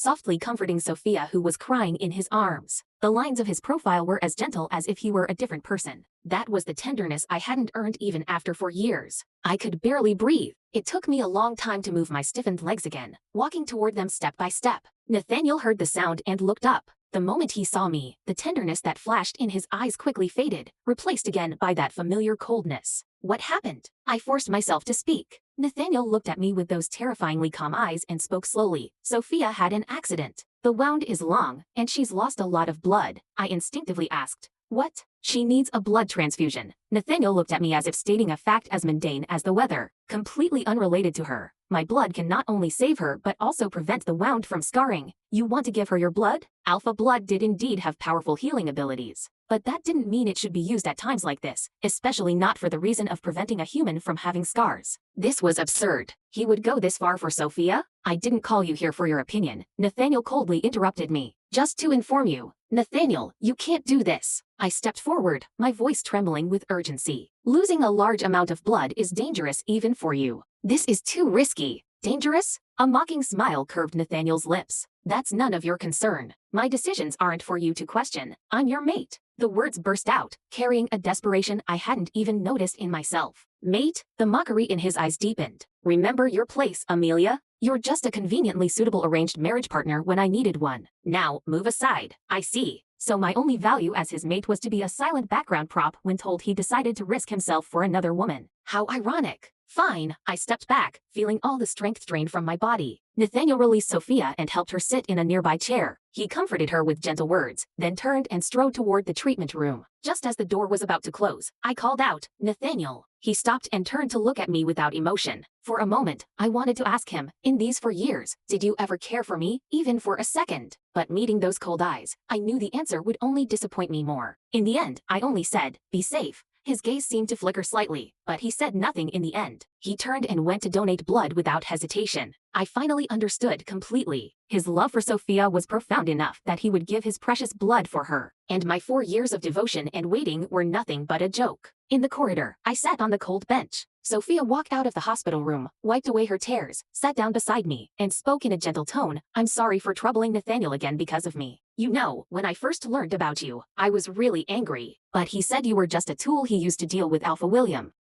softly comforting Sophia, who was crying in his arms. The lines of his profile were as gentle as if he were a different person. That was the tenderness I hadn't earned even after 4 years. I could barely breathe. It took me a long time to move my stiffened legs again, walking toward them step by step. Nathaniel heard the sound and looked up. The moment he saw me, the tenderness that flashed in his eyes quickly faded, replaced again by that familiar coldness. What happened? I forced myself to speak. Nathaniel looked at me with those terrifyingly calm eyes and spoke slowly. Sophia had an accident. The wound is long, and she's lost a lot of blood. I instinctively asked. What? She needs a blood transfusion. Nathaniel looked at me as if stating a fact as mundane as the weather, completely unrelated to her. My blood can not only save her but also prevent the wound from scarring. You want to give her your blood? Alpha blood did indeed have powerful healing abilities. But that didn't mean it should be used at times like this, especially not for the reason of preventing a human from having scars. This was absurd. He would go this far for Sophia? I didn't call you here for your opinion. Nathaniel coldly interrupted me. Just to inform you. Nathaniel, you can't do this. I stepped forward, my voice trembling with urgency. Losing a large amount of blood is dangerous even for you. This is too risky. Dangerous? A mocking smile curved Nathaniel's lips. That's none of your concern. My decisions aren't for you to question. I'm your mate. The words burst out, carrying a desperation I hadn't even noticed in myself. Mate? The mockery in his eyes deepened. Remember your place, Amelia? You're just a conveniently suitable arranged marriage partner when I needed one. Now, move aside. I see. So my only value as his mate was to be a silent background prop when told he decided to risk himself for another woman. How ironic. Fine, I stepped back, feeling all the strength drained from my body. Nathaniel released Sophia and helped her sit in a nearby chair. He comforted her with gentle words, then turned and strode toward the treatment room. Just as the door was about to close, I called out, Nathaniel. He stopped and turned to look at me without emotion. For a moment, I wanted to ask him, in these 4 years, did you ever care for me, even for a second? But meeting those cold eyes, I knew the answer would only disappoint me more. In the end, I only said, be safe. His gaze seemed to flicker slightly, but he said nothing in the end. He turned and went to donate blood without hesitation. I finally understood completely. His love for Sophia was profound enough that he would give his precious blood for her. And my 4 years of devotion and waiting were nothing but a joke. In the corridor, I sat on the cold bench. Sophia walked out of the hospital room, wiped away her tears, sat down beside me, and spoke in a gentle tone. I'm sorry for troubling Nathaniel again because of me. You know, when I first learned about you, I was really angry. But he said you were just a tool he used to deal with Alpha William.